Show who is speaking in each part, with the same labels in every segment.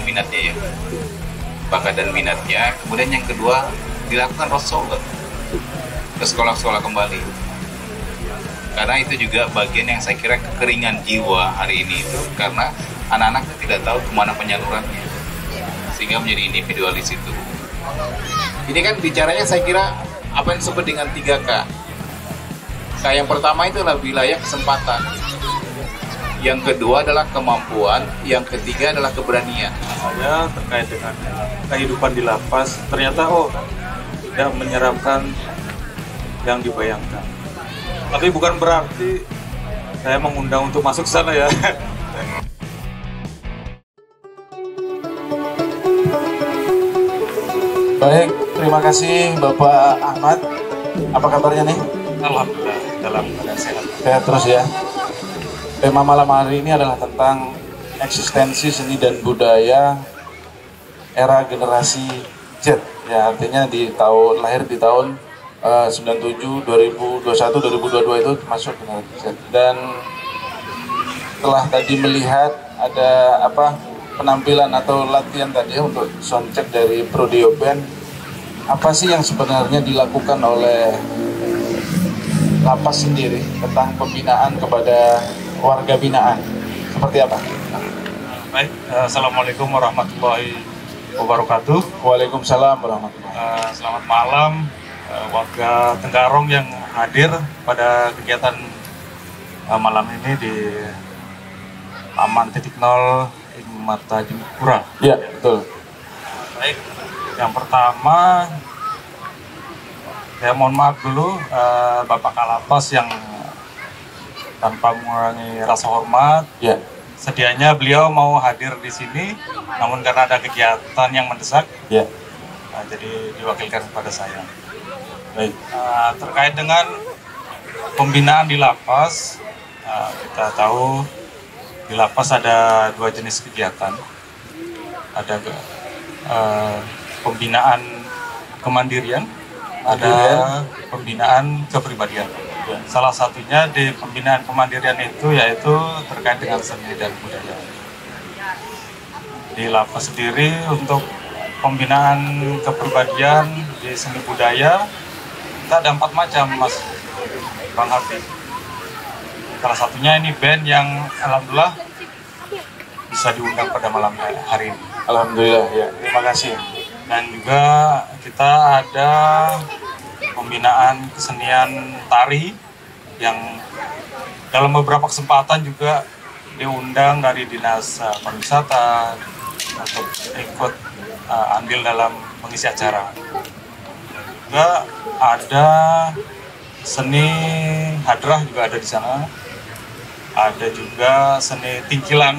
Speaker 1: minatnya ya, bakat dan minatnya. Kemudian yang kedua, dilakukan crossover ke sekolah-sekolah kembali, karena itu juga bagian yang saya kira kekeringan jiwa hari ini itu, karena anak-anak tidak tahu kemana penyalurannya, sehingga menjadi individualis itu. Ini kan bicaranya saya kira apa yang disebut dengan 3K. K yang pertama itu adalah wilayah kesempatan, yang kedua adalah kemampuan, yang ketiga adalah keberanian.
Speaker 2: Saya terkait dengan kehidupan di lapas, ternyata tidak menyeramkan yang dibayangkan. Tapi bukan berarti saya mengundang untuk masuk sana ya.
Speaker 3: Baik, terima kasih Bapak Ahmad. Apa kabarnya nih?
Speaker 2: Alhamdulillah, dalam keadaan sehat.
Speaker 3: Sehat terus ya. Tema malam hari ini adalah tentang eksistensi seni dan budaya era generasi Z. Ya, artinya lahir di tahun 97, 2021, 2022 itu masuk generasi Z. Dan setelah tadi melihat ada penampilan atau latihan tadi untuk soundcheck dari Prodeo Band, apa sih yang sebenarnya dilakukan oleh lapas sendiri tentang pembinaan kepada warga binaan? Seperti apa?
Speaker 2: Baik, Assalamualaikum warahmatullahi wabarakatuh.
Speaker 3: Waalaikumsalam warahmatullahi wabarakatuh.
Speaker 2: Selamat malam warga Tenggarong yang hadir pada kegiatan malam ini di Taman Titik Nol Mata Jempura.
Speaker 3: Ya, betul.
Speaker 2: Baik, yang pertama saya mohon maaf dulu Bapak Kalapas yang tanpa mengurangi rasa hormat.
Speaker 3: Ya.
Speaker 2: Sedianya beliau mau hadir di sini, namun karena ada kegiatan yang mendesak,
Speaker 3: Ya.
Speaker 2: jadi diwakilkan kepada saya.
Speaker 3: Baik.
Speaker 2: Terkait dengan pembinaan di lapas, kita tahu di lapas ada 2 jenis kegiatan. Ada pembinaan kemandirian, ada pembinaan kepribadian. Salah satunya di pembinaan kemandirian itu yaitu terkait dengan seni dan budaya. Di lapas sendiri untuk pembinaan kepribadian di seni budaya kita ada 4 macam, Mas Bang Hafiz. Salah satunya ini band yang alhamdulillah bisa diundang pada malam hari ini.
Speaker 3: Alhamdulillah ya. Terima kasih.
Speaker 2: Dan juga kita ada pembinaan kesenian tari yang dalam beberapa kesempatan juga diundang dari Dinas Pariwisata untuk ikut andil dalam mengisi acara. Juga ada seni hadrah juga ada di sana. Ada juga seni tingkilan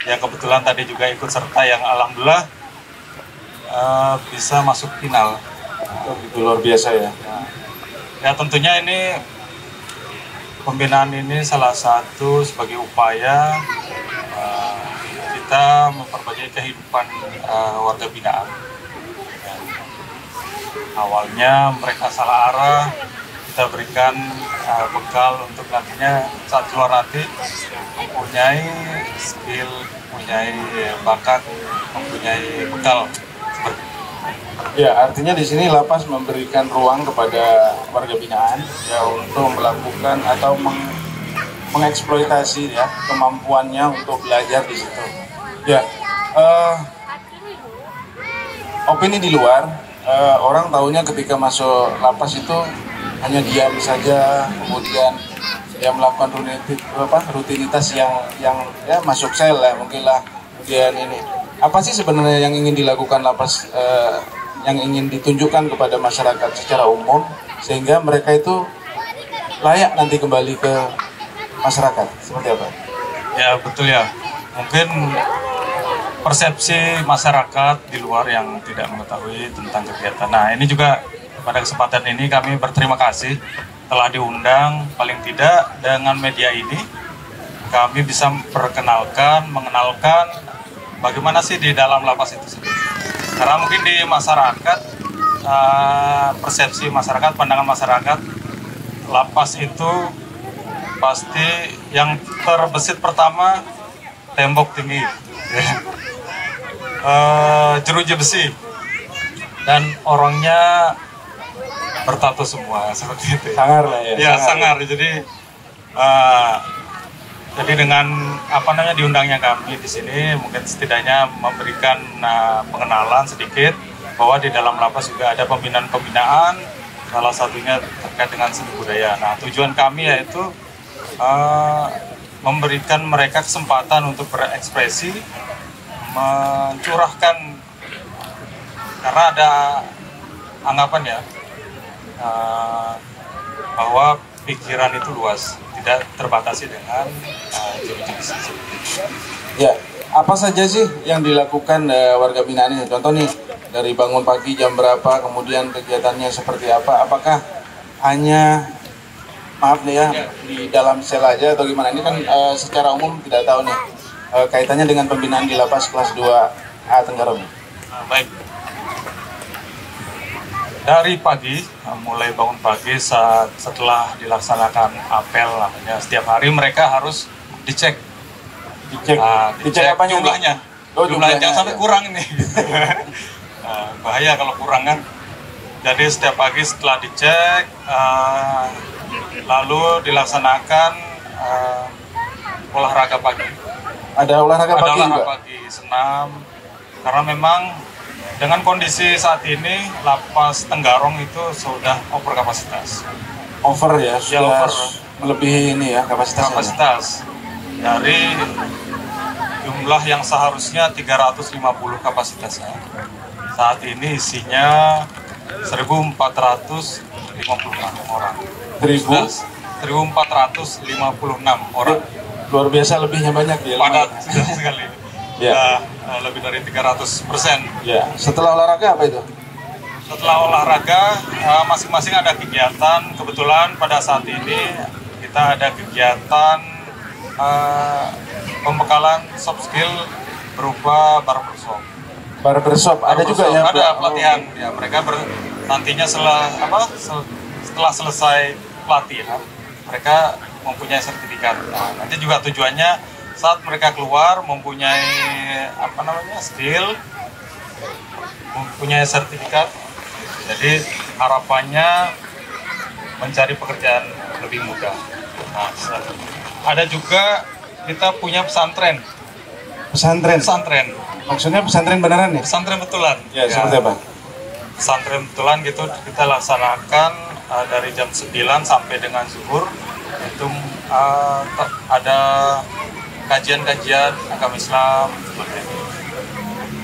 Speaker 2: yang kebetulan tadi juga ikut serta, yang alhamdulillah bisa masuk final.
Speaker 3: Itu luar biasa ya.
Speaker 2: Ya tentunya ini pembinaan ini salah satu sebagai upaya kita memperbaiki kehidupan warga binaan. Ya. Awalnya mereka salah arah, kita berikan bekal untuk nantinya saat keluar nanti mempunyai skill, mempunyai bakat, mempunyai bekal.
Speaker 3: Ya, artinya di sini lapas memberikan ruang kepada warga binaan ya untuk melakukan atau mengeksploitasi ya kemampuannya untuk belajar di situ. Ya, opini di luar, orang tahunya ketika masuk lapas itu hanya diam saja, kemudian ya melakukan rutinitas yang ya masuk sel lah mungkin lah, kemudian ini. Apa sih sebenarnya yang ingin dilakukan lapas, yang ingin ditunjukkan kepada masyarakat secara umum sehingga mereka itu layak nanti kembali ke masyarakat? Seperti apa?
Speaker 2: Ya betul ya, mungkin persepsi masyarakat di luar yang tidak mengetahui tentang kegiatan. Nah ini juga pada kesempatan ini kami berterima kasih telah diundang, paling tidak dengan media ini kami bisa mengenalkan bagaimana sih di dalam lapas itu sendiri. Karena mungkin di masyarakat, persepsi masyarakat, pandangan masyarakat, lapas itu pasti yang terbesit pertama tembok tinggi. jeruji besi dan orangnya bertato semua seperti itu.
Speaker 3: Sangar lah ya.
Speaker 2: Ya sangar. Jadi dengan diundangnya kami di sini mungkin setidaknya memberikan pengenalan sedikit bahwa di dalam lapas juga ada pembinaan-pembinaan, salah satunya terkait dengan seni budaya. Nah, tujuan kami yaitu memberikan mereka kesempatan untuk berekspresi, mencurahkan, karena ada anggapan ya bahwa pikiran itu luas, tidak terbatasi dengan jeruji.
Speaker 3: Ya, apa saja sih yang dilakukan warga binaan ini? Contoh nih, dari bangun pagi jam berapa, kemudian kegiatannya seperti apa? Apakah hanya maaf nih ya, di dalam sel aja atau gimana? Ini kan secara umum tidak tahu nih kaitannya dengan pembinaan di lapas kelas 2A Tenggarong.
Speaker 2: Baik. Dari pagi, mulai bangun pagi setelah dilaksanakan apel namanya, setiap hari mereka harus dicek. Dicek apa jumlahnya? Jumlahnya jangan sampai kurang ini. Bahaya kalau kurang kan. Jadi setiap pagi setelah dicek, lalu dilaksanakan olahraga pagi.
Speaker 3: Ada olahraga pagi juga?
Speaker 2: Ada olahraga pagi, senam. Karena memang dengan kondisi saat ini lapas Tenggarong itu sudah over kapasitas.
Speaker 3: Over ya, sudah
Speaker 2: over.
Speaker 3: Melebihi ini ya kapasitas.
Speaker 2: Dari jumlah yang seharusnya 350 kapasitasnya, saat ini isinya 1.456 orang. 1.456 orang.
Speaker 3: Luar biasa, lebihnya banyak ya.
Speaker 2: Padat sekali.
Speaker 3: Ya.
Speaker 2: Lebih dari 300%.
Speaker 3: Ya. Setelah olahraga apa itu?
Speaker 2: Setelah olahraga masing-masing ada kegiatan. Kebetulan pada saat ini kita ada kegiatan pembekalan soft skill berupa barbershop.
Speaker 3: Barbershop ada juga ya?
Speaker 2: Ada pelatihan. Ya, mereka nantinya setelah selesai pelatihan mereka mempunyai sertifikat. Nah, nanti juga tujuannya saat mereka keluar mempunyai skill, mempunyai sertifikat. Jadi harapannya mencari pekerjaan lebih mudah. Nah, ada juga kita punya pesantren.
Speaker 3: Pesantren. Maksudnya pesantren beneran ya?
Speaker 2: Pesantren betulan.
Speaker 3: Ya, seperti apa?
Speaker 2: Pesantren betulan gitu kita laksanakan dari jam 9 sampai dengan zuhur. Itu ada kajian-kajian agama Islam seperti itu.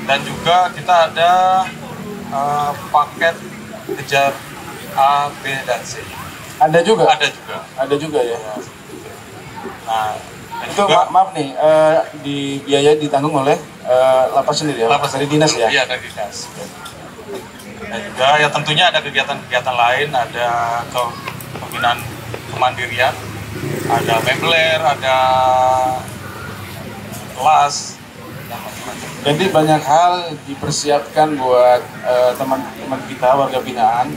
Speaker 2: Dan juga kita ada paket kejar A, B, dan C.
Speaker 3: Ada juga?
Speaker 2: Ada juga
Speaker 3: ya.
Speaker 2: Nah,
Speaker 3: itu maaf nih, biaya ditanggung oleh lapas sendiri ya?
Speaker 2: Lapas
Speaker 3: dari dinas ya?
Speaker 2: Iya, dari dinas. Dan juga ya tentunya ada kegiatan-kegiatan lain, ada pembinaan kemandirian, ada mebler, ada kelas, dan macam-macam.
Speaker 3: Jadi banyak hal dipersiapkan buat teman-teman kita warga binaan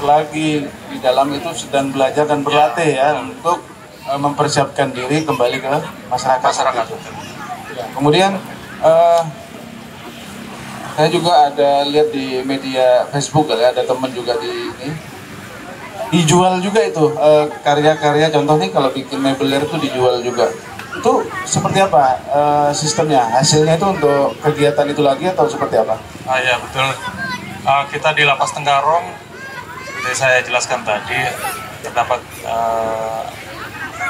Speaker 3: lagi di dalam itu sedang belajar dan berlatih ya untuk mempersiapkan diri kembali ke masyarakat. Ya, kemudian saya juga ada lihat di media Facebook ya, ada teman juga di ini dijual juga itu karya-karya, contoh nih kalau bikin mebler itu dijual juga. Itu seperti apa sistemnya? Hasilnya itu untuk kegiatan itu lagi atau seperti apa?
Speaker 2: Ya betul. Kita di Lapas Tenggarong, seperti saya jelaskan tadi, terdapat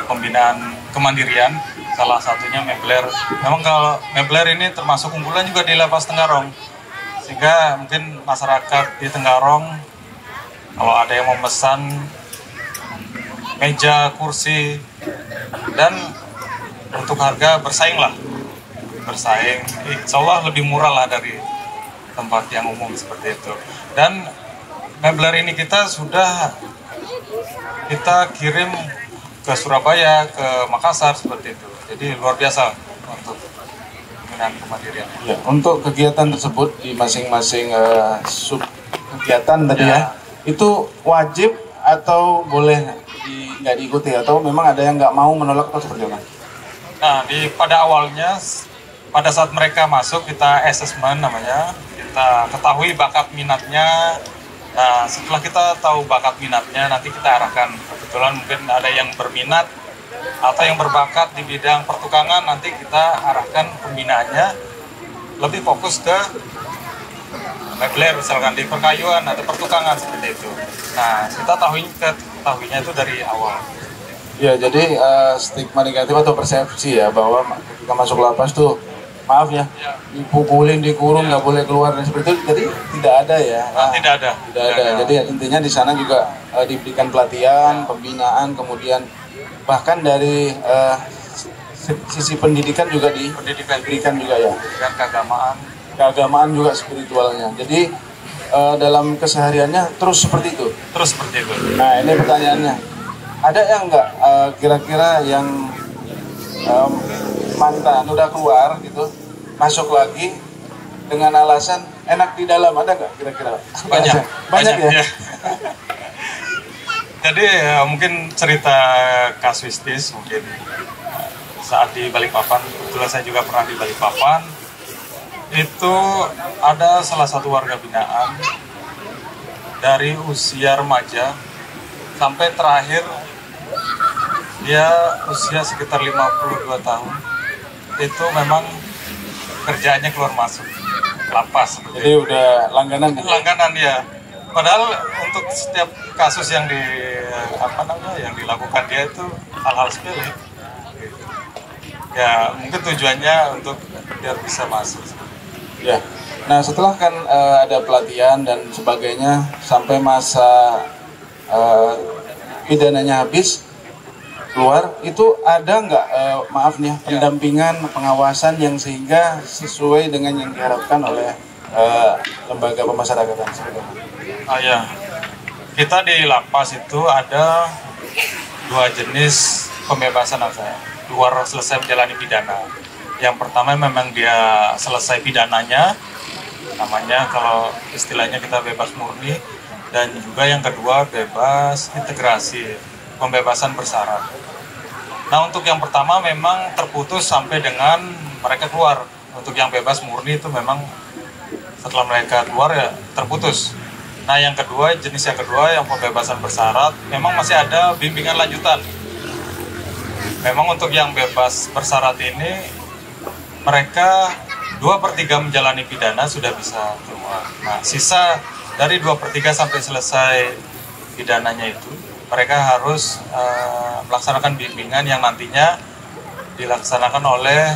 Speaker 2: pembinaan kemandirian, salah satunya mebler. Memang kalau mebler ini termasuk unggulan juga di Lapas Tenggarong, sehingga mungkin masyarakat di Tenggarong kalau ada yang memesan meja, kursi, dan untuk harga bersaing, insya Allah lebih murah lah dari tempat yang umum seperti itu. Dan mebler ini kita sudah kita kirim ke Surabaya, ke Makassar seperti itu. Jadi luar biasa untuk pembinaan kemandirian.
Speaker 3: Ya, untuk kegiatan tersebut di masing-masing sub kegiatan tadi ya, itu wajib atau boleh nggak diikuti, atau memang ada yang nggak mau, menolak atau seperti apa?
Speaker 2: Nah, pada awalnya pada saat mereka masuk kita assessment namanya, kita ketahui bakat minatnya. Nah, setelah kita tahu bakat minatnya, nanti kita arahkan. Kebetulan mungkin ada yang berminat atau yang berbakat di bidang pertukangan, nanti kita arahkan pembinaannya lebih fokus ke mebler, misalkan di perkayuan atau pertukangan seperti itu. Nah, kita ketahuinya itu dari awal.
Speaker 3: Ya, jadi stigma negatif atau persepsi ya bahwa ketika masuk lapas tuh, maaf ya, dipukulin, dikurung, nggak boleh keluar dan seperti itu. Jadi tidak ada ya.
Speaker 2: Tidak ada.
Speaker 3: Tidak ada. Jadi intinya di sana juga diberikan pelatihan, pembinaan, kemudian bahkan dari sisi pendidikan juga diberikan juga ya.
Speaker 2: Dan
Speaker 3: keagamaan juga spiritualnya. Jadi dalam kesehariannya terus seperti itu.
Speaker 2: Terus seperti itu.
Speaker 3: Nah, ini pertanyaannya. Ada yang nggak kira-kira yang mantan udah keluar gitu, masuk lagi dengan alasan enak di dalam, ada nggak kira-kira? Banyak ya.
Speaker 2: Jadi mungkin cerita kasuistis mungkin saat di Balikpapan, kebetulan saya juga pernah di Balikpapan, itu ada salah satu warga binaan dari usia remaja sampai terakhir dia usia sekitar 52 tahun, itu memang kerjaannya keluar masuk lapas.
Speaker 3: Jadi udah langganan gitu?
Speaker 2: Langganan ya. Padahal untuk setiap kasus yang yang dilakukan dia itu hal-hal sepele. Ya mungkin tujuannya untuk biar bisa masuk.
Speaker 3: Ya. Nah, setelah kan ada pelatihan dan sebagainya sampai masa pidananya habis, keluar, itu ada nggak maaf nih pendampingan, pengawasan yang sehingga sesuai dengan yang diharapkan oleh lembaga pemasyarakatan sebenarnya?
Speaker 2: Ya, kita di lapas itu ada 2 jenis pembebasan luar selesai menjalani pidana. Yang pertama memang dia selesai pidananya, namanya kalau istilahnya kita bebas murni, dan juga yang kedua bebas integrasi, pembebasan bersyarat. Nah, untuk yang pertama memang terputus sampai dengan mereka keluar. Untuk yang bebas murni itu memang setelah mereka keluar ya terputus. Nah, yang kedua, jenis yang kedua yang pembebasan bersyarat memang masih ada bimbingan lanjutan. Memang untuk yang bebas bersyarat ini mereka 2/3 menjalani pidana sudah bisa keluar. Nah, sisa dari 2/3 sampai selesai pidananya itu mereka harus melaksanakan bimbingan yang nantinya dilaksanakan oleh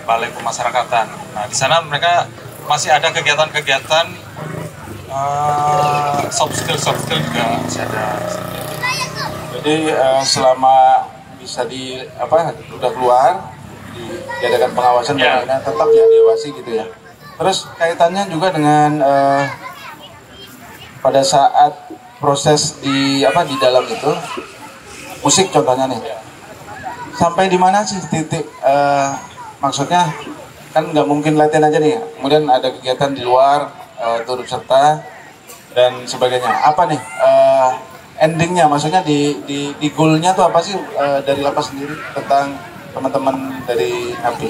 Speaker 2: Balai Pemasyarakatan. Nah, di sana mereka masih ada kegiatan-kegiatan soft skill juga masih ada.
Speaker 3: Jadi selama bisa udah keluar, diadakan pengawasan, tetap ya diawasi gitu ya. Terus kaitannya juga dengan pada saat proses di dalam itu musik contohnya nih, sampai di mana sih titik maksudnya kan nggak mungkin latihan aja nih, kemudian ada kegiatan di luar turut serta dan sebagainya. Apa nih endingnya, maksudnya di goalnya tuh apa sih dari lapas sendiri tentang teman-teman dari NAPI?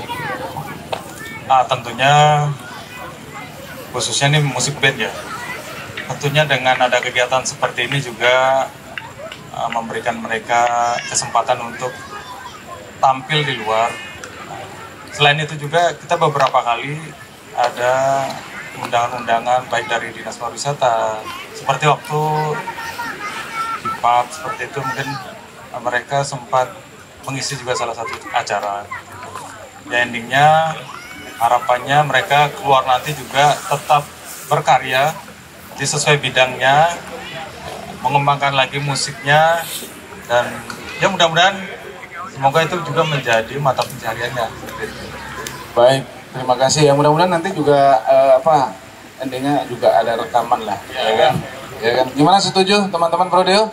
Speaker 2: Tentunya khususnya nih musik band ya. Tentunya dengan ada kegiatan seperti ini juga memberikan mereka kesempatan untuk tampil di luar. Selain itu juga kita beberapa kali ada undangan-undangan baik dari Dinas Pariwisata, seperti waktu di pub seperti itu, mungkin mereka sempat mengisi juga salah satu acara. Ya, endingnya harapannya mereka keluar nanti juga tetap berkarya sesuai bidangnya, mengembangkan lagi musiknya, dan ya mudah-mudahan semoga itu juga menjadi mata pencariannya.
Speaker 3: Baik, terima kasih ya. Mudah-mudahan nanti juga endingnya juga ada rekaman lah, ya kan? Ya kan? Gimana, setuju teman-teman Prodeo?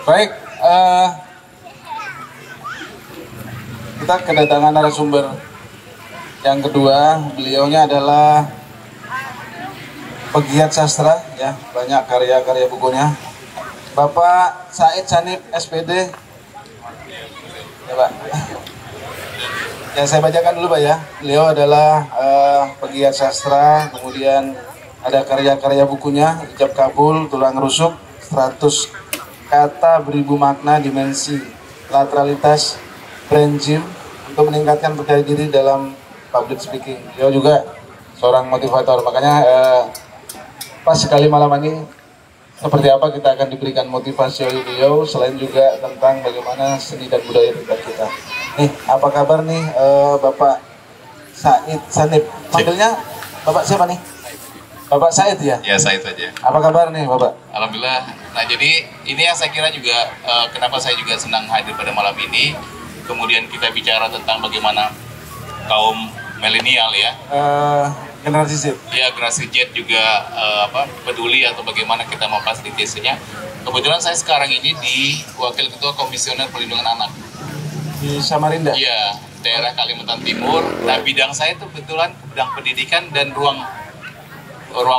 Speaker 3: Baik, kita kedatangan narasumber yang kedua. Beliaunya adalah pegiat sastra, ya, banyak karya-karya bukunya. Bapak Said Sanif, SPD. Ya, Pak. Ya, saya bacakan dulu Pak ya. Beliau adalah pegiat sastra, kemudian ada karya-karya bukunya, Ijab Kabul, Tulang Rusuk, 100 Kata Beribu Makna, Dimensi Lateralitas, Brain Gym, untuk meningkatkan percaya diri dalam public speaking. Beliau juga seorang motivator, makanya pas sekali malam ini seperti apa kita akan diberikan motivasi oleh beliau, selain juga tentang bagaimana seni dan budaya tempat kita. Nih, apa kabar nih Bapak Said Sanib? Panggilnya Bapak siapa nih? Bapak Said ya?
Speaker 1: Ya, Said saja.
Speaker 3: Apa kabar nih Bapak?
Speaker 1: Alhamdulillah. Nah, jadi ini yang saya kira juga kenapa saya juga senang hadir pada malam ini. Kemudian kita bicara tentang bagaimana kaum milenial ya.
Speaker 3: Generasi Z.
Speaker 1: Ya, generasi Z juga peduli atau bagaimana kita memfasilitasinya. Kebetulan saya sekarang ini di Wakil Ketua Komisioner Perlindungan Anak
Speaker 3: Di Samarinda?
Speaker 1: Iya, daerah Kalimantan Timur. Nah, bidang saya itu kebetulan bidang pendidikan dan ruang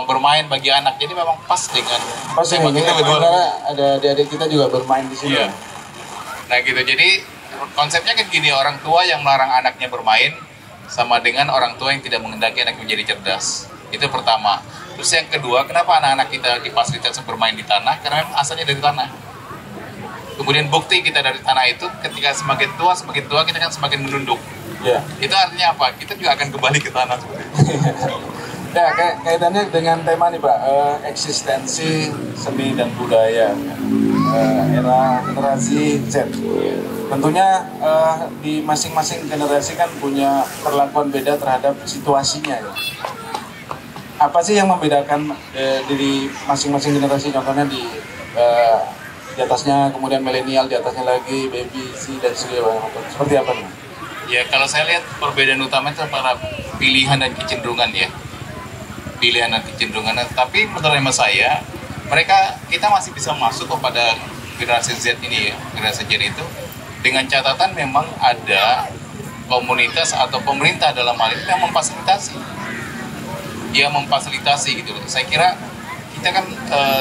Speaker 1: bermain bagi anak. Jadi memang pas dengan
Speaker 3: tema kita berdua. Ada adik-adik kita juga bermain di sini.
Speaker 1: Iya. Nah gitu, jadi konsepnya kan gini, orang tua yang melarang anaknya bermain sama dengan orang tua yang tidak menghendaki anak menjadi cerdas. Itu pertama. Terus yang kedua, kenapa anak-anak kita difasilitasi bermain di tanah? Karena memang asalnya dari tanah. Kemudian bukti kita dari tanah itu, ketika semakin tua kita kan semakin menunduk.
Speaker 3: Iya.
Speaker 1: Itu artinya apa? Kita juga akan kembali ke tanah seperti itu.
Speaker 3: Ya, kaitannya dengan tema nih Pak, eksistensi seni dan budaya era generasi Z. Tentunya di masing-masing generasi kan punya perlakuan beda terhadap situasinya ya. Apa sih yang membedakan diri masing-masing generasi? Contohnya di atasnya, kemudian milenial, di atasnya lagi baby C dan segala macam. Seperti apa nih?
Speaker 1: Ya, kalau saya lihat perbedaan utama itu pada pilihan dan kecenderungan ya. Pilihan dan kecenderungan, tapi menurut hemat saya kita masih bisa masuk kepada generasi Z ini ya. Generasi Z itu dengan catatan memang ada komunitas atau pemerintah dalam hal ini yang memfasilitasi gitu loh. Saya kira kita kan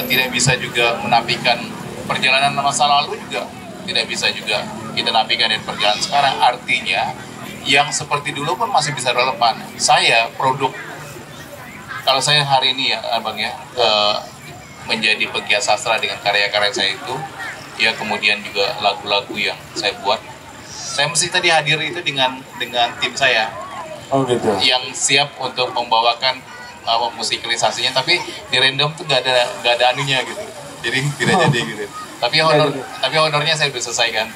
Speaker 1: tidak bisa juga menafikan perjalanan masa lalu, juga tidak bisa juga kita nafikan dari perjalanan sekarang. Artinya yang seperti dulu pun masih bisa relevan. Saya kalau saya hari ini ya Abang ya, menjadi pegiat sastra dengan karya-karya saya itu, ya kemudian juga lagu-lagu yang saya buat, saya mesti tadi hadir itu dengan tim saya.
Speaker 3: Oh gitu.
Speaker 1: Yang siap untuk membawakan musikalisasinya, tapi di random tuh nggak ada anunya gitu, jadi tidak jadi gitu. Tapi honornya saya sudah selesaikan.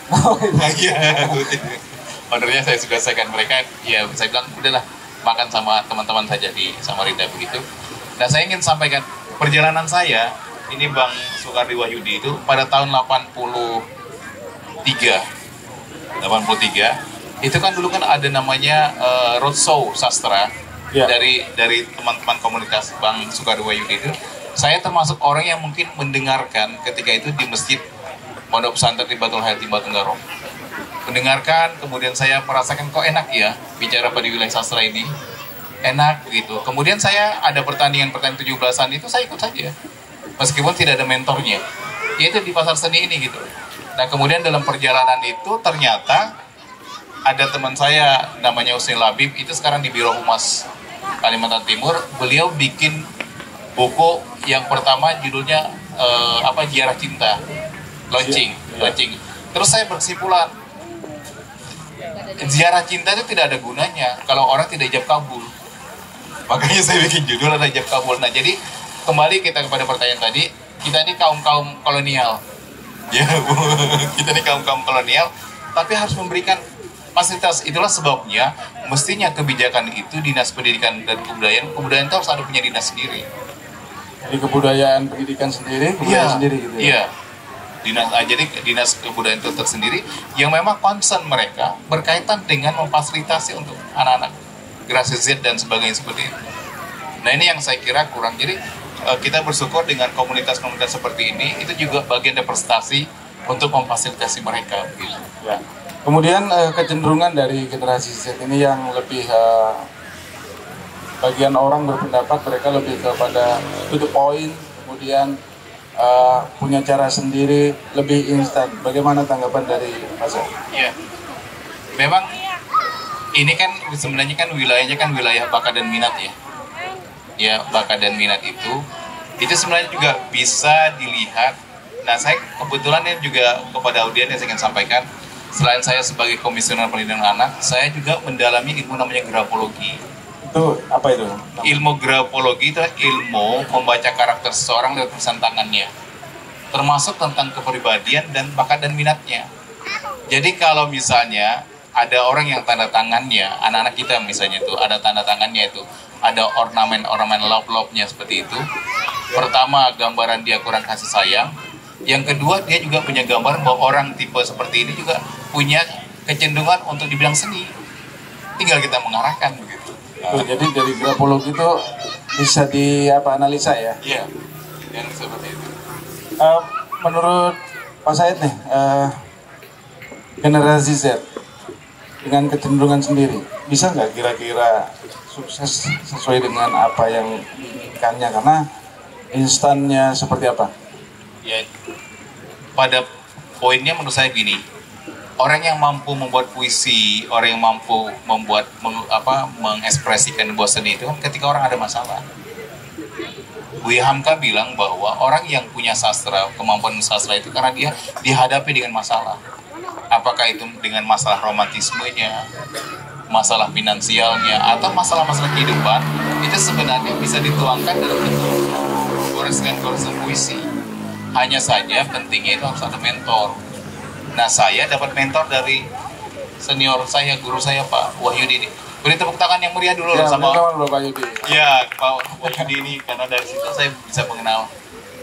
Speaker 1: Iya, honornya saya sudah selesaikan. Mereka ya saya bilang udahlah, makan sama teman-teman saja di Samarinda begitu. Dan saya ingin sampaikan perjalanan saya ini Bang Soekardi Wahyudi itu pada tahun 83 itu kan dulu kan ada namanya roadshow sastra dari teman-teman komunitas Bang Soekardi Wahyudi itu. Saya termasuk orang yang mungkin mendengarkan ketika itu di masjid Pondok Pesantren di Batul Hayati Batunggaroh. Mendengarkan, kemudian saya merasakan kok enak ya bicara pada wilayah sastra ini, enak begitu. Kemudian saya ada pertandingan 17-an itu saya ikut saja, meskipun tidak ada mentornya, yaitu di pasar seni ini gitu. Nah kemudian dalam perjalanan itu ternyata ada teman saya namanya Hussein Labib, itu sekarang di Biro Humas Kalimantan Timur. Beliau bikin buku yang pertama judulnya Ziarah Cinta, launching. Terus saya berkesimpulan, ziarah cinta itu tidak ada gunanya kalau orang tidak ijab kabul. Makanya saya bikin judul ada ijab kabul. Nah jadi kembali kita kepada pertanyaan tadi, kita ini kaum kolonial ya. Kita ini kaum kolonial, tapi harus memberikan fasilitas. Itulah sebabnya mestinya kebijakan itu Dinas Pendidikan dan Kebudayaan itu harus ada punya dinas sendiri.
Speaker 3: Jadi kebudayaan pendidikan sendiri, sendiri gitu ya? Iya.
Speaker 1: Jadi Dinas Kebudayaan itu tersendiri yang memang concern mereka berkaitan dengan memfasilitasi untuk anak-anak generasi Z dan sebagainya seperti itu. Nah ini yang saya kira kurang. Jadi kita bersyukur dengan komunitas-komunitas seperti ini, itu juga bagian dari prestasi untuk memfasilitasi mereka. Gitu.
Speaker 3: Ya. Kemudian kecenderungan dari generasi Z ini yang lebih bagian orang berpendapat mereka lebih kepada to the point, kemudian punya cara sendiri, lebih instan. Bagaimana tanggapan dari Mas?
Speaker 1: Iya, memang ini kan sebenarnya kan wilayahnya kan wilayah bakat dan minat ya. Ya, bakat dan minat itu sebenarnya juga bisa dilihat. Nah, saya kebetulan ini juga kepada audiens yang saya ingin sampaikan, selain saya sebagai komisioner perlindungan anak, saya juga mendalami ilmu namanya grafologi.
Speaker 3: Itu apa itu?
Speaker 1: Ilmu grafologi itu ilmu membaca karakter seseorang lewat tulisan tangannya, termasuk tentang kepribadian dan bakat dan minatnya. Jadi kalau misalnya ada orang yang tanda tangannya, anak-anak kita misalnya itu ada tanda tangannya itu, ada ornamen-ornamen love-love-nya seperti itu. Pertama, gambaran dia kurang kasih sayang. Yang kedua, dia juga punya gambaran bahwa orang tipe seperti ini juga punya kecenderungan untuk dibilang seni. Tinggal kita mengarahkan begitu.
Speaker 3: Jadi dari grafologi itu bisa analisa ya?
Speaker 1: Iya, yang seperti itu.
Speaker 3: Menurut Pak Said nih, generasi Z dengan kecenderungan sendiri, bisa nggak kira-kira sukses sesuai dengan apa yang diinginkannya? Karena instannya seperti apa?
Speaker 1: Ya, pada poinnya menurut saya gini, orang yang mampu membuat puisi, orang yang mampu membuat mengekspresikan sebuah seni itu kan ketika orang ada masalah. Buya Hamka bilang bahwa orang yang punya sastra, kemampuan sastra itu karena dia dihadapi dengan masalah. Apakah itu dengan masalah romantismenya, masalah finansialnya, atau masalah-masalah kehidupan, itu sebenarnya bisa dituangkan dalam bentuk goresan-goresan puisi. Hanya saja pentingnya itu harus ada mentor. Nah, saya dapat mentor dari senior saya, guru saya Pak Wahyudi ini. Beri tepuk tangan yang meriah dulu
Speaker 3: Ya,
Speaker 1: sama
Speaker 3: Pak Wahyudi.
Speaker 1: Ya, Pak Wahyudi ini, karena dari situ saya bisa mengenal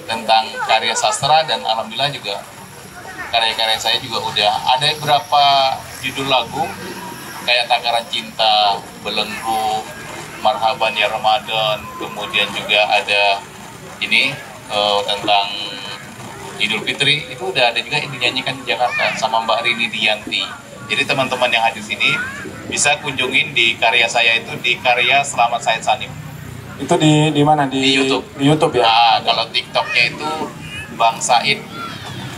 Speaker 1: tentang karya sastra, dan alhamdulillah juga karya-karya saya juga udah ada beberapa judul lagu kayak Takaran Cinta, Belenggu, Marhaban Ya Ramadan, kemudian juga ada ini tentang Idul Fitri, itu udah ada juga yang dinyanyikan di Jakarta sama Mbak Rini Diyanti. Jadi teman-teman yang hadir sini bisa kunjungin di karya saya itu di karya Selamat Said Sanim.
Speaker 3: Itu di mana? Di
Speaker 1: YouTube.
Speaker 3: Di YouTube ya?
Speaker 1: Nah, kalau TikToknya itu Bang Said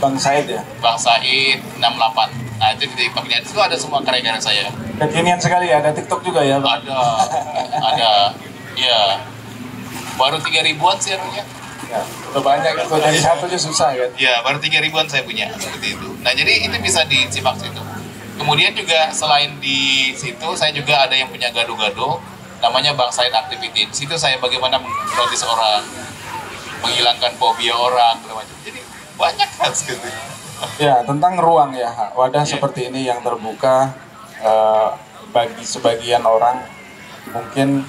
Speaker 3: Bang Said ya?
Speaker 1: Bang Said 68. Nah, itu di TikToknya itu ada semua karya-karya saya.
Speaker 3: Kekinian sekali ya, ada TikTok juga ya? Bang?
Speaker 1: Ada, ya. Baru 3.000-an sih harusnya.
Speaker 3: Ya, udah banyak itu, dari satu aja susah kan?
Speaker 1: Ya, baru 3.000-an saya punya, seperti itu. Nah, jadi itu bisa disimak situ. Kemudian juga selain di situ, saya juga ada yang punya gado-gado, namanya Bang Said Activity. Di situ saya bagaimana menghipnotis orang, menghilangkan fobia orang, macam. Jadi banyak hal gitu.
Speaker 3: Ya, tentang ruang ya, wadah seperti ini yang terbuka bagi sebagian orang mungkin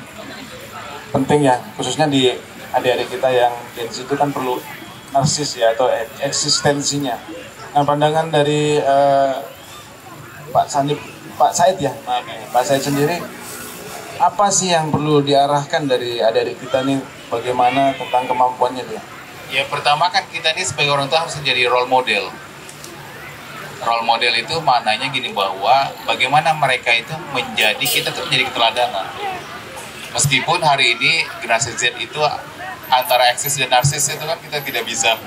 Speaker 3: penting ya, khususnya di adik-adik kita yang Gen Z itu kan perlu narsis ya, atau eksistensinya. Nah, pandangan dari Pak Said ya, Pak Said sendiri, apa sih yang perlu diarahkan dari adik-adik kita nih, bagaimana tentang kemampuannya dia?
Speaker 1: Ya, pertama kan kita ini sebagai orang tua harus menjadi role model. Role model itu maknanya gini, bahwa bagaimana mereka itu kita tuh menjadi keteladanan. Meskipun hari ini generasi Z itu antara eksis dan narsis itu kan kita tidak bisa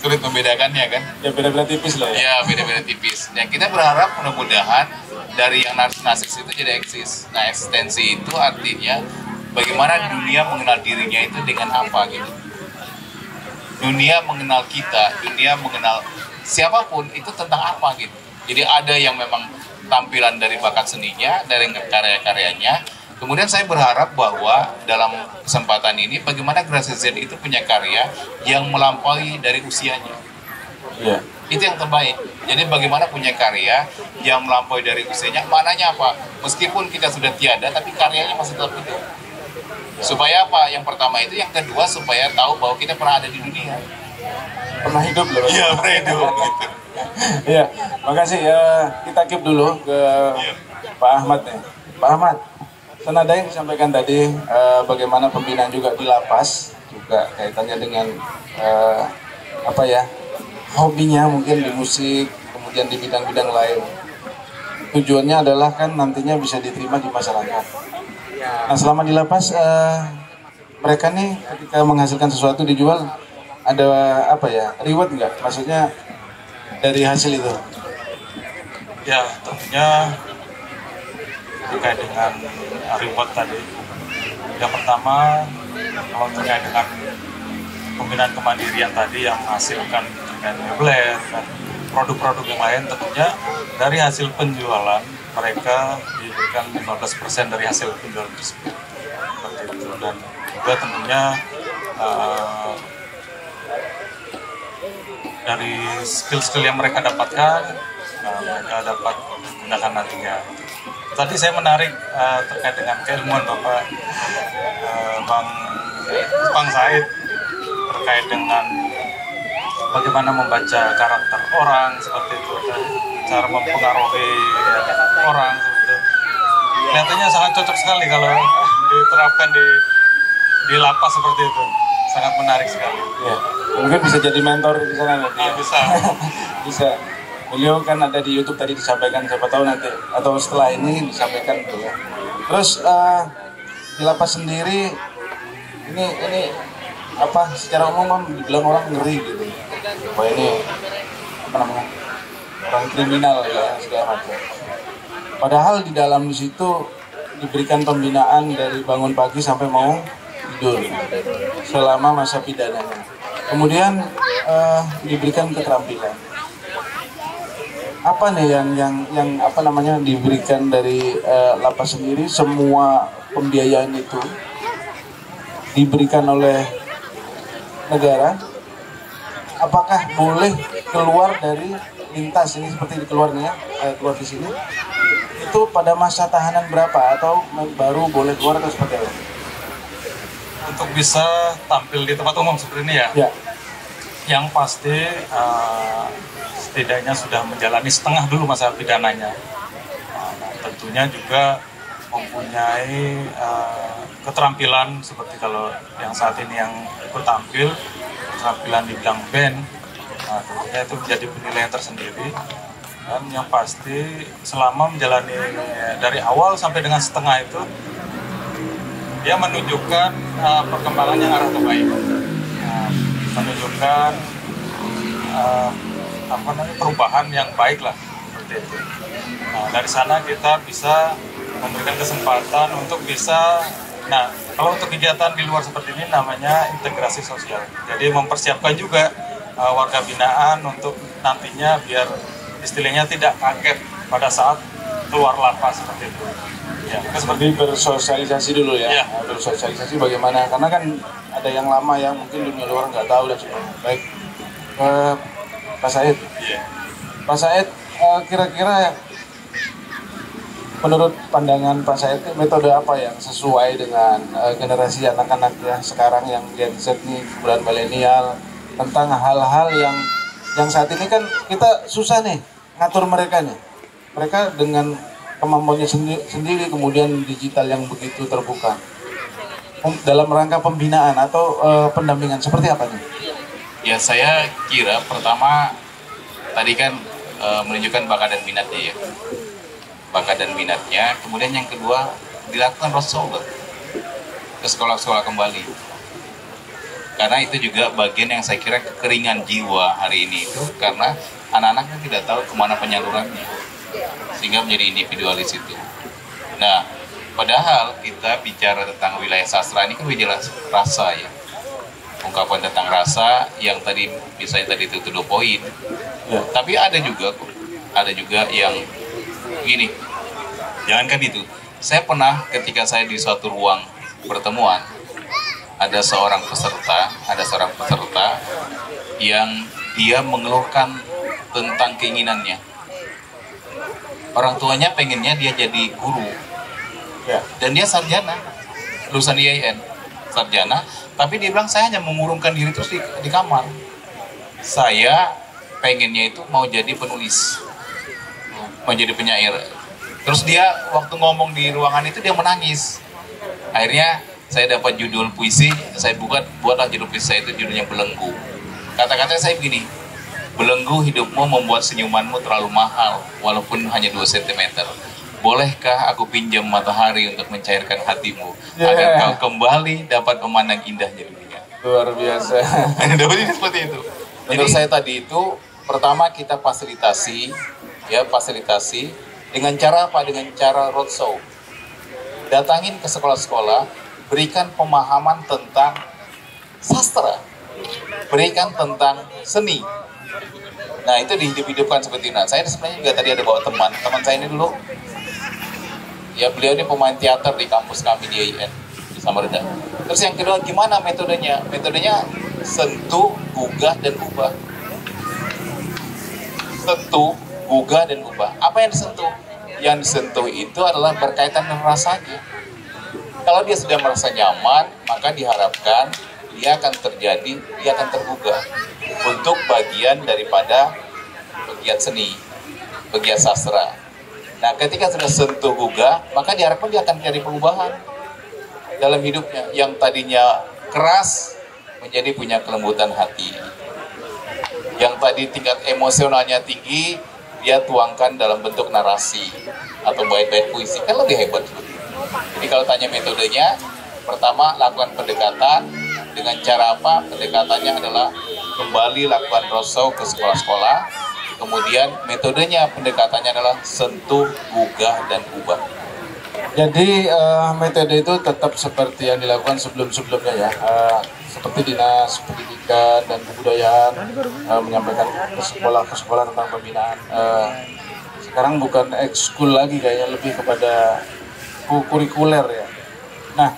Speaker 1: sulit membedakannya kan.
Speaker 3: Ya beda-beda tipis lah ya.
Speaker 1: Ya, beda-beda tipis. Dan kita berharap mudah-mudahan dari yang narsis itu jadi eksis. Nah, eksistensi itu artinya bagaimana dunia mengenal dirinya itu dengan apa gitu. Dunia mengenal kita, dunia mengenal siapapun itu tentang apa gitu. Jadi ada yang memang tampilan dari bakat seninya, dari karya-karyanya. Kemudian saya berharap bahwa dalam kesempatan ini bagaimana generasi Z itu punya karya yang melampaui dari usianya.
Speaker 3: Iya.
Speaker 1: Itu yang terbaik. Jadi bagaimana punya karya yang melampaui dari usianya, maknanya apa? Meskipun kita sudah tiada, tapi karyanya masih tetap hidup. Supaya apa? Yang pertama itu, yang kedua supaya tahu bahwa kita pernah ada di dunia.
Speaker 3: Pernah hidup loh.
Speaker 1: Iya, pernah hidup gitu.
Speaker 3: Iya, makasih ya. Kita keep dulu ke Pak Ahmad nih. Pak Ahmad, senada yang disampaikan tadi, bagaimana pembinaan juga di lapas, juga kaitannya dengan hobinya mungkin di musik, kemudian di bidang-bidang lain. Tujuannya adalah kan nantinya bisa diterima di masyarakat. Nah, selama di lapas, mereka nih ketika menghasilkan sesuatu dijual, ada reward nggak? Maksudnya dari hasil itu?
Speaker 2: Ya, tentunya terkait dengan reward tadi. Yang pertama, kalau terkait dengan pembinaan kemandirian tadi yang menghasilkan tablet dan produk-produk yang lain, tentunya dari hasil penjualan mereka diberikan 15% dari hasil penjualan tersebut. Seperti itu. Dan juga tentunya dari skill-skill yang mereka dapatkan, mereka dapat menggunakan nantinya. Tadi saya menarik terkait dengan keilmuan Bapak Bang Said terkait dengan bagaimana membaca karakter orang seperti itu, cara mempengaruhi orang seperti itu. Kelihatannya sangat cocok sekali kalau diterapkan di lapas seperti itu. Sangat menarik sekali.
Speaker 3: Ya, mungkin bisa jadi mentor di sana nanti. Ya?
Speaker 2: Bisa.
Speaker 3: Bisa. Beliau kan ada di YouTube tadi disampaikan, siapa tahu nanti atau setelah ini disampaikan gitu ya. Terus di lapas sendiri ini apa secara umum kan dibilang orang ngeri gitu. Wah ini apa namanya orang kriminal ya segala macam. Padahal di dalam di situ diberikan pembinaan dari bangun pagi sampai mau tidur selama masa pidananya. Kemudian diberikan keterampilan. Apa nih yang apa namanya diberikan dari lapas sendiri, semua pembiayaan itu diberikan oleh negara. Apakah boleh keluar dari lintas ini seperti keluar nih ya, keluar di sini itu pada masa tahanan berapa atau baru boleh keluar atau seperti apa?
Speaker 2: Untuk bisa tampil di tempat umum seperti ini ya.
Speaker 3: Ya.
Speaker 2: Yang pasti setidaknya sudah menjalani setengah dulu masa pidananya. Tentunya juga mempunyai keterampilan seperti kalau yang saat ini yang ikut tampil, keterampilan di bidang band, tentunya itu menjadi penilaian tersendiri. Dan yang pasti selama menjalani dari awal sampai dengan setengah itu, dia menunjukkan perkembangan yang arah kebaikan, menunjukkan perubahan yang baik lah seperti itu. Nah, dari sana kita bisa memberikan kesempatan untuk bisa, nah kalau untuk kegiatan di luar seperti ini namanya integrasi sosial. Jadi mempersiapkan juga warga binaan untuk nantinya biar istilahnya tidak kaget pada saat keluar lapas seperti itu. Ya,
Speaker 3: seperti bersosialisasi dulu ya,
Speaker 2: ya.
Speaker 3: Bersosialisasi bagaimana, karena kan ada yang lama yang mungkin dunia luar nggak tahu dan sebagainya. Baik, Pak Said.
Speaker 2: Ya.
Speaker 3: Pak Said, kira-kira menurut pandangan Pak Said metode apa yang sesuai dengan generasi anak-anak ya sekarang yang Gen Z nih, kemudian milenial, tentang hal-hal yang saat ini kan kita susah nih ngatur mereka nih. Mereka dengan kemampuannya sendiri, kemudian digital yang begitu terbuka. Dalam rangka pembinaan atau pendampingan seperti apa nih?
Speaker 1: Ya saya kira pertama tadi kan menunjukkan bakat dan minatnya ya. Bakat dan minatnya. Kemudian yang kedua dilakukan Rasul ke sekolah-sekolah kembali. Karena itu juga bagian yang saya kira kekeringan jiwa hari ini itu karena anak-anaknya tidak tahu kemana penyalurannya. Sehingga menjadi individualis itu. Nah, padahal kita bicara tentang wilayah sastra ini kan wilayah rasa ya. Ungkapan tentang rasa yang tadi misalnya tadi itu 2 poin. Ya. Tapi ada juga yang gini. Jangankan itu. Saya pernah ketika saya di suatu ruang pertemuan ada seorang peserta yang dia mengeluhkan tentang keinginannya. Orang tuanya pengennya dia jadi guru, ya. Dan dia sarjana, lulusan IAIN, sarjana. Tapi dia bilang saya hanya mengurungkan diri terus di kamar. Saya pengennya itu mau jadi penulis, mau jadi penyair. Terus dia waktu ngomong di ruangan itu dia menangis. Akhirnya saya dapat judul puisi, saya buatlah judul puisi saya itu judulnya Belenggu. Kata-katanya saya begini. Belenggu hidupmu membuat senyumanmu terlalu mahal, walaupun hanya 2 cm. Bolehkah aku pinjam matahari untuk mencairkan hatimu, agar kau kembali dapat memandang indahnya dunia.
Speaker 3: Luar biasa.
Speaker 1: Jadi seperti itu. Menurut saya tadi itu, pertama kita fasilitasi dengan cara apa? Dengan cara roadshow. datangin ke sekolah-sekolah, berikan pemahaman tentang sastra, berikan tentang seni. Nah itu dihidup-hidupkan seperti itu. Nah saya sebenarnya juga tadi ada bawa teman saya ini dulu, ya beliau ini pemain teater di kampus kami di IAIN di Samarinda. Terus yang kedua gimana metodenya? Metodenya sentuh, gugah, dan ubah. Sentuh, gugah, dan ubah. Apa yang disentuh? Yang disentuh itu adalah berkaitan dengan rasanya. Kalau dia sudah merasa nyaman, maka diharapkan dia akan tergugah untuk bagian daripada pegiat seni, pegiat sastra. Nah, ketika sudah sentuh gugah, maka diharapkan dia akan mencari perubahan dalam hidupnya. Yang tadinya keras menjadi punya kelembutan hati. Yang tadi tingkat emosionalnya tinggi, dia tuangkan dalam bentuk narasi atau bait-bait puisi, kan lebih hebat. Jadi kalau tanya metodenya, pertama lakukan pendekatan. Dengan cara apa? Pendekatannya adalah kembali lakukan roadshow ke sekolah-sekolah. Kemudian metodenya, pendekatannya adalah sentuh, gugah, dan ubah.
Speaker 3: Jadi metode itu tetap seperti yang dilakukan sebelum-sebelumnya ya, seperti Dinas Pendidikan dan Kebudayaan menyampaikan ke sekolah tentang pembinaan. Sekarang bukan ekskul lagi, kayaknya lebih kepada kurikuler ya. Nah,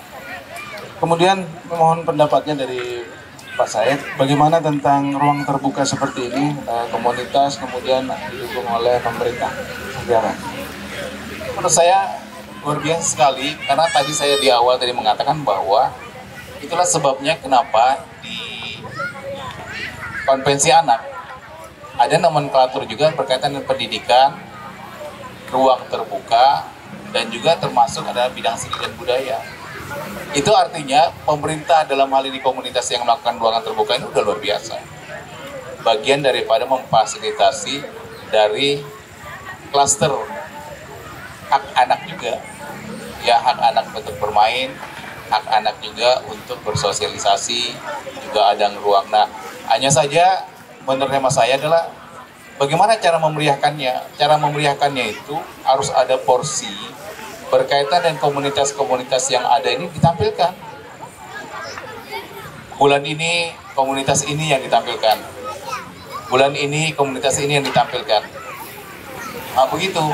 Speaker 3: kemudian mohon pendapatnya dari Pak Said, bagaimana tentang ruang terbuka seperti ini, komunitas kemudian didukung oleh pemerintah negara?
Speaker 1: Menurut saya luar biasa sekali, karena tadi saya di awal tadi mengatakan bahwa itulah sebabnya kenapa di konvensi anak ada nomenklatur juga berkaitan dengan pendidikan, ruang terbuka, dan juga termasuk ada bidang seni dan budaya. Itu artinya pemerintah dalam hal ini komunitas yang melakukan ruangan terbuka ini udah luar biasa. Bagian daripada memfasilitasi dari klaster hak anak juga. Ya, hak anak untuk bermain, hak anak juga untuk bersosialisasi, juga ada ruang. Nah, hanya saja menurut hemat saya adalah bagaimana cara memeriahkannya. Cara memeriahkannya itu harus ada porsi berkaitan dengan komunitas-komunitas yang ada ini ditampilkan. Bulan ini komunitas ini yang ditampilkan. Bulan ini komunitas ini yang ditampilkan. Nah, begitu.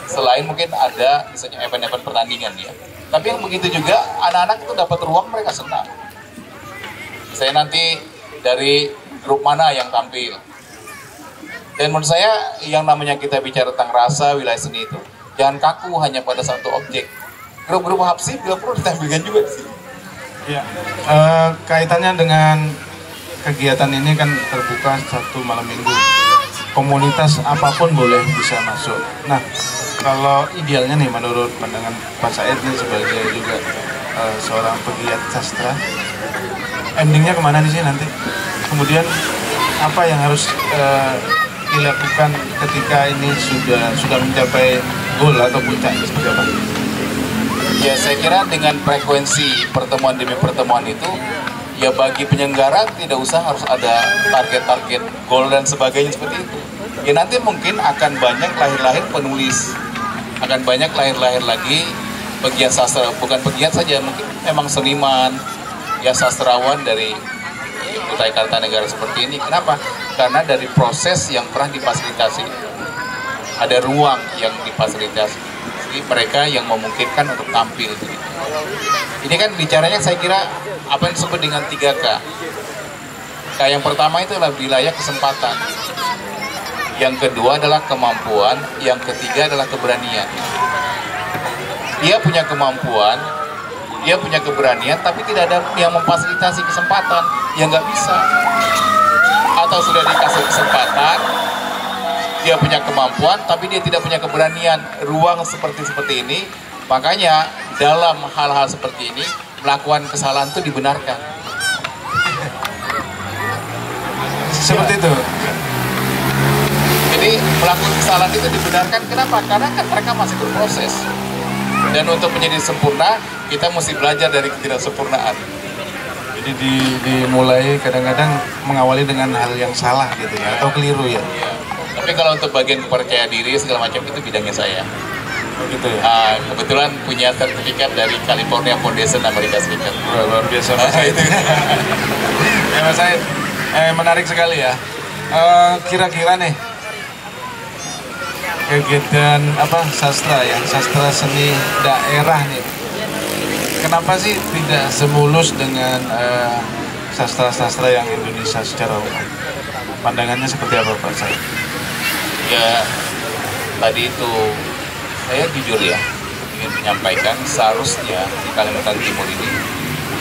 Speaker 1: Selain mungkin ada misalnya event-event pertandingan ya. Tapi yang begitu juga anak-anak itu dapat ruang, mereka senang. Saya nanti dari grup mana yang tampil. Dan menurut saya yang namanya kita bicara tentang rasa wilayah seni itu jangan kaku hanya pada satu objek. Grup-grup hapsi bila perlu ditampilkan juga di sini.
Speaker 3: Ya, kaitannya dengan kegiatan ini kan terbuka satu malam minggu. Komunitas apapun boleh bisa masuk. Nah, kalau idealnya nih menurut pandangan Pak Said nih sebagai juga seorang pegiat sastra, endingnya kemana nih sih nanti? Kemudian apa yang harus dilakukan ketika ini sudah mencapai goal atau puncak seperti apa?
Speaker 1: Ya, saya kira dengan frekuensi pertemuan demi pertemuan itu, ya bagi penyelenggara tidak usah harus ada target-target goal dan sebagainya seperti itu. Ya nanti mungkin akan banyak lahir-lahir penulis, akan banyak lahir-lahir lagi pegiat sastra, bukan pegiat saja, mungkin memang seniman, ya sastrawan dari Kutai Kartanegara seperti ini. Kenapa? Karena dari proses yang pernah difasilitasi, ada ruang yang difasilitasi, jadi mereka yang memungkinkan untuk tampil. Ini kan bicaranya saya kira apa yang disebut dengan 3K. K yang pertama itu adalah wilayah kesempatan, yang kedua adalah kemampuan, yang ketiga adalah keberanian. Dia punya kemampuan, dia punya keberanian, tapi tidak ada yang memfasilitasi kesempatan, yang nggak bisa. Atau sudah dikasih kesempatan, dia punya kemampuan, tapi dia tidak punya keberanian. Ruang seperti ini, makanya dalam hal-hal seperti ini, melakukan kesalahan itu dibenarkan.
Speaker 3: Seperti itu.
Speaker 1: Jadi melakukan kesalahan itu dibenarkan. Kenapa? Karena kan mereka masih berproses. Dan untuk menjadi sempurna, kita mesti belajar dari ketidaksempurnaan.
Speaker 3: Jadi dimulai kadang-kadang mengawali dengan hal yang salah gitu ya, atau keliru ya.
Speaker 1: Tapi kalau untuk bagian percaya diri segala macam itu bidangnya saya.
Speaker 3: Begitu ya.
Speaker 1: Kebetulan punya sertifikat dari California Foundation Amerika Serikat.
Speaker 3: Wah, luar biasa Mas Said. Ya Mas Said, menarik sekali ya. Kira-kira nih kegiatan sastra ya, sastra seni daerah nih. Kenapa sih tidak semulus dengan sastra-sastra yang Indonesia secara umum? Pandangannya seperti apa Pak Said?
Speaker 1: Ya, tadi itu saya jujur ya ingin menyampaikan seharusnya di Kalimantan Timur ini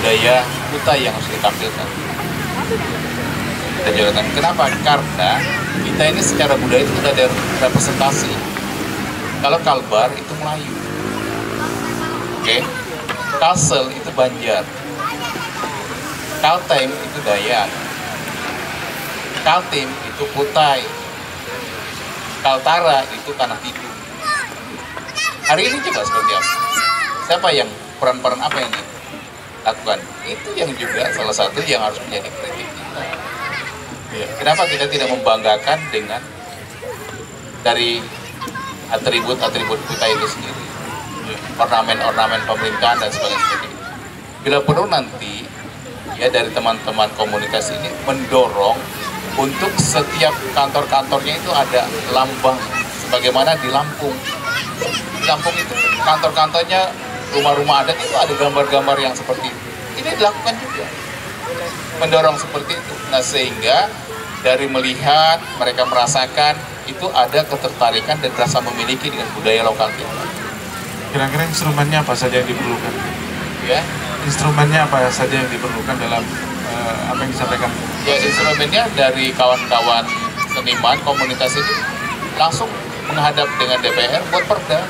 Speaker 1: budaya Kutai yang harus ditampilkan. Kita jelaskan kenapa? Karena kita ini secara budaya itu tidak ada representasi. Kalau Kalbar itu Melayu, oke? Kalsel itu Banjar, Kalteng itu Dayak, Kaltim itu Kutai, Kaltara itu Tanah Tidung. Hari ini coba seperti apa? Siapa yang peran-peran apa yang dilakukan? Itu yang juga salah satu yang harus menjadi kritik kita. Ya. Kenapa kita tidak membanggakan dengan dari atribut-atribut kita itu sendiri, ornamen-ornamen pemerintahan dan sebagainya. Bila perlu nanti ya dari teman-teman komunitas ini mendorong untuk setiap kantor-kantornya itu ada lambang, sebagaimana di Lampung. Di Lampung itu kantor-kantornya, rumah-rumah adat itu ada gambar-gambar yang seperti itu. Ini dilakukan juga, mendorong seperti itu. Nah sehingga dari melihat, mereka merasakan itu ada ketertarikan dan rasa memiliki dengan budaya lokal kita.
Speaker 3: Kira-kira instrumennya apa saja yang diperlukan?
Speaker 1: Ya,
Speaker 3: instrumennya apa saja yang diperlukan dalam apa yang disampaikan?
Speaker 1: Ya instrumennya dari kawan-kawan seniman komunitas ini langsung menghadap dengan DPR buat perda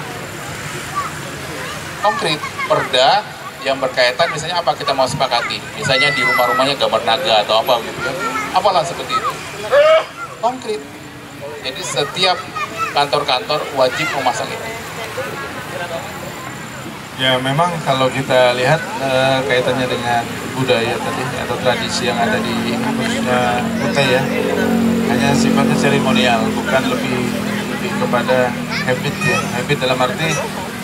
Speaker 1: konkret, perda yang berkaitan misalnya apa kita mau sepakati, misalnya di rumah-rumahnya gambar naga atau apa gitu ya, apalah seperti itu konkret. Jadi setiap kantor-kantor wajib memasang itu.
Speaker 3: Ya memang kalau kita lihat kaitannya dengan budaya tadi atau tradisi yang ada di khususnya Kutai ya, hanya sifatnya seremonial, bukan lebih kepada habit ya. Habit dalam arti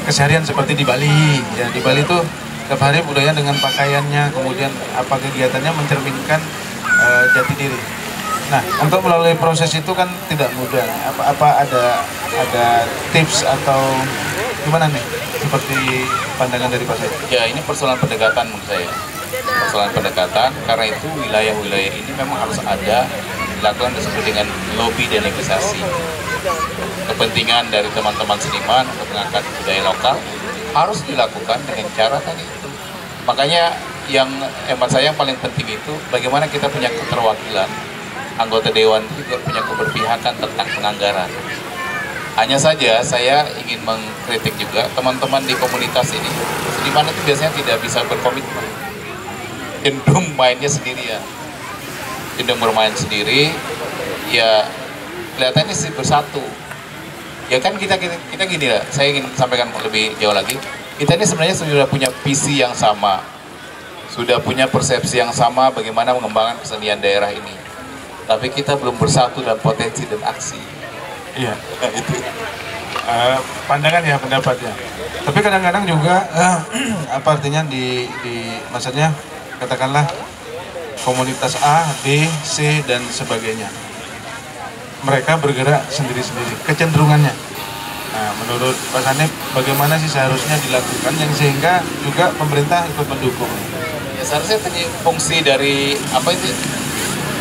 Speaker 3: keseharian seperti di Bali ya. Di Bali itu tiap hari budaya dengan pakaiannya, kemudian apa kegiatannya mencerminkan jati diri. Nah, untuk melalui proses itu kan tidak mudah. Apa ada tips atau gimana nih? Seperti pandangan dari Pak Said.
Speaker 1: Ya, ini persoalan pendekatan menurut saya. Persoalan pendekatan, karena itu wilayah-wilayah ini memang harus ada dilakukan disebut dengan lobby dan negosiasi. Kepentingan dari teman-teman seniman untuk mengangkat budaya lokal harus dilakukan dengan cara tadi itu. Makanya yang hemat saya yang paling penting itu bagaimana kita punya keterwakilan. Anggota dewan juga punya keberpihakan tentang penganggaran. Hanya saja saya ingin mengkritik juga teman-teman di komunitas ini, seniman itu biasanya tidak bisa berkomitmen, cenderung mainnya sendirian, cenderung bermain sendiri, ya kelihatannya sih bersatu. Ya kan kita gini lah, saya ingin sampaikan lebih jauh lagi, kita ini sebenarnya sudah punya visi yang sama, sudah punya persepsi yang sama bagaimana mengembangkan kesenian daerah ini, tapi kita belum bersatu dalam potensi dan aksi.
Speaker 3: Iya, itu pandangan ya, pendapat ya. Tapi kadang-kadang juga apa artinya maksudnya katakanlah komunitas A, B, C dan sebagainya. Mereka bergerak sendiri-sendiri, kecenderungannya. Nah, menurut Pak Sanep, bagaimana sih seharusnya dilakukan yang sehingga juga pemerintah ikut mendukung?
Speaker 1: Ya seharusnya tadi fungsi dari apa itu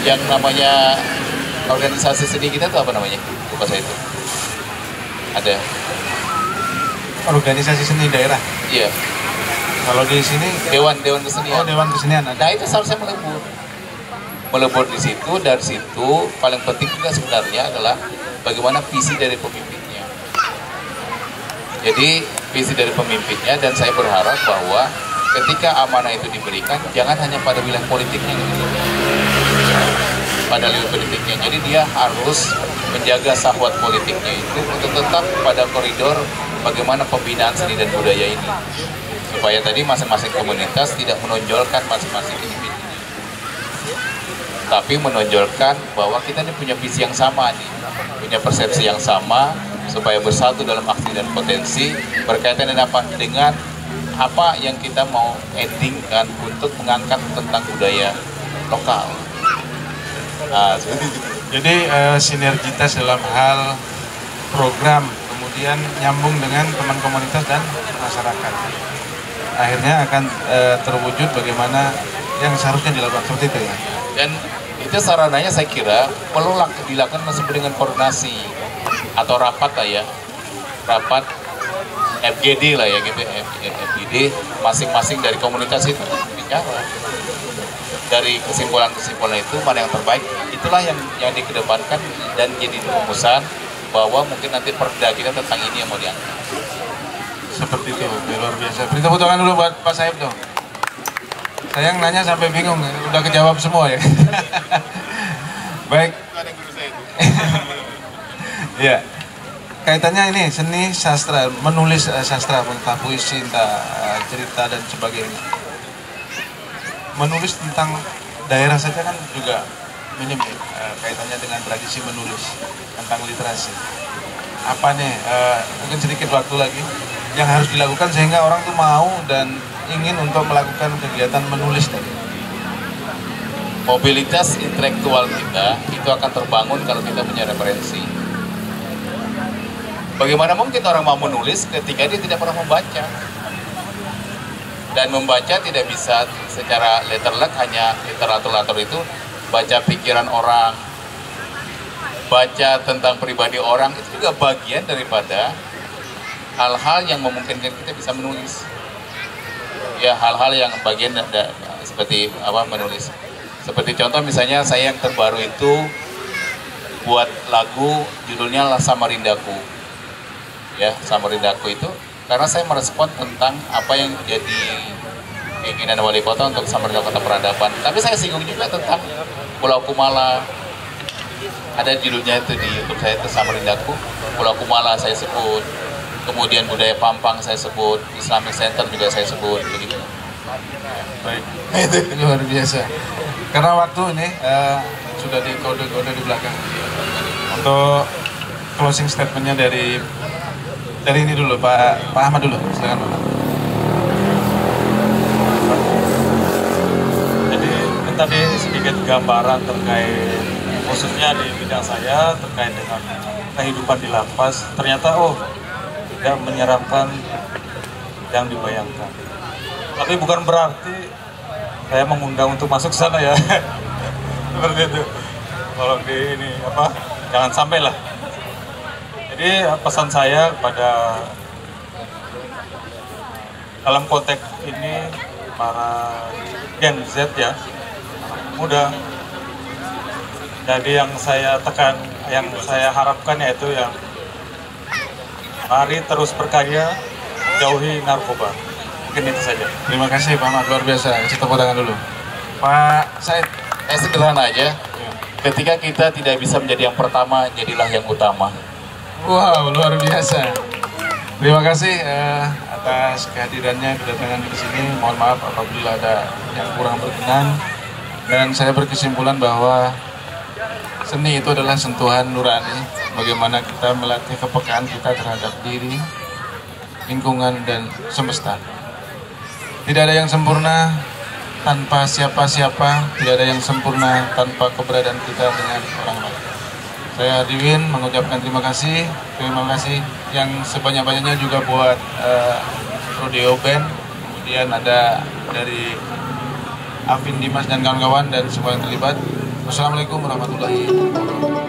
Speaker 1: yang namanya organisasi seni kita itu apa namanya? Lupa saya itu. Ada.
Speaker 3: Organisasi seni daerah.
Speaker 1: Iya.
Speaker 3: Kalau di sini
Speaker 1: Dewan Kesenian.
Speaker 3: Oh, Dewan Kesenian ada.
Speaker 1: Nah itu seharusnya melebur di situ. Dari situ paling penting juga sebenarnya adalah bagaimana visi dari pemimpinnya. Jadi visi dari pemimpinnya, dan saya berharap bahwa ketika amanah itu diberikan jangan hanya pada wilayah politiknya gitu. Pada wilayah politiknya, jadi dia harus menjaga sahwat politiknya itu untuk tetap pada koridor bagaimana pembinaan seni dan budaya ini, supaya tadi masing-masing komunitas tidak menonjolkan masing-masing individu, tapi menonjolkan bahwa kita ini punya visi yang sama nih, punya persepsi yang sama, supaya bersatu dalam aksi dan potensi berkaitan dengan apa yang kita mau endingkan untuk mengangkat tentang budaya lokal. Nah, seperti itu.
Speaker 3: Jadi sinergitas dalam hal program, kemudian nyambung dengan teman komunitas dan masyarakat. Akhirnya akan terwujud bagaimana yang seharusnya dilakukan, seperti itu ya.
Speaker 1: Dan itu sarananya saya kira perlu dilakukan disebut dengan koordinasi atau rapat lah ya, rapat FGD lah ya gitu, FGD masing-masing dari komunitas itu bicara. Dari kesimpulan-kesimpulan itu mana yang terbaik, itulah yang dikedepankan dan jadi rumusan bahwa mungkin nanti perda kita tentang ini yang mau diangkat.
Speaker 3: Seperti itu, luar biasa. Beri tepuk tangan dulu buat Pak Saib dong. Saya yang nanya sampai bingung, udah kejawab semua ya. Baik. Ya, kaitannya ini seni sastra, menulis sastra, entah puisi, entah cerita dan sebagainya. Menulis tentang daerah saja kan juga minim kaitannya dengan tradisi menulis tentang literasi. Apa nih, mungkin sedikit waktu lagi yang harus dilakukan sehingga orang tuh mau dan ingin untuk melakukan kegiatan menulis tadi.
Speaker 1: Mobilitas intelektual kita itu akan terbangun kalau kita punya referensi. Bagaimana mungkin orang mau menulis ketika dia tidak pernah membaca? Dan membaca tidak bisa secara letterlek, hanya literatur itu baca pikiran orang, baca tentang pribadi orang, itu juga bagian daripada hal-hal yang memungkinkan kita bisa menulis. Ya, hal-hal yang bagian seperti apa menulis. Seperti contoh misalnya saya yang terbaru itu buat lagu judulnya Samarindaku. Ya, Samarindaku itu karena saya merespon tentang apa yang jadi keinginan wali kota untuk Samarinda Kota Peradaban. Tapi saya singgung juga tentang Pulau Kumala. Ada judulnya itu di YouTube saya, itu Samarindaku. Pulau Kumala saya sebut. Kemudian budaya Pampang saya sebut. Islamic Center juga saya sebut. Begitu.
Speaker 3: Baik, itu luar biasa. Karena waktu ini sudah di kode-kode di belakang. Untuk closing statementnya dari ini dulu, Pak Ahmad dulu, silakan Pak.
Speaker 2: Jadi tadi sedikit gambaran terkait khususnya di bidang saya terkait dengan kehidupan di lapas. Ternyata tidak menyeramkan yang dibayangkan. Tapi bukan berarti saya mengundang untuk masuk sana ya. Seperti itu. Kalau di ini jangan sampai lah. Jadi pesan saya pada dalam konteks ini para Gen Z ya, anak muda. Jadi yang saya tekan, yang saya harapkan yaitu yang mari terus berkarya, jauhi narkoba. Mungkin itu saja.
Speaker 3: Terima kasih Pak Ahmad, luar biasa. Kasih tepuk tangan dulu. Pak Said.
Speaker 1: Sederhana aja. Ketika kita tidak bisa menjadi yang pertama, jadilah yang utama.
Speaker 3: Wow, luar biasa. Terima kasih atas kehadirannya, kedatangan ke sini. Mohon maaf apabila ada yang kurang berkenan. Dan saya berkesimpulan bahwa seni itu adalah sentuhan nurani. Bagaimana kita melatih kepekaan kita terhadap diri, lingkungan, dan semesta. Tidak ada yang sempurna tanpa siapa-siapa. Tidak ada yang sempurna tanpa keberadaan kita dengan orang lain. Saya Diwin mengucapkan terima kasih yang sebanyak-banyaknya juga buat Rodeo Band, kemudian ada dari Afin Dimas dan kawan-kawan dan semua yang terlibat. Wassalamualaikum warahmatullahi wabarakatuh.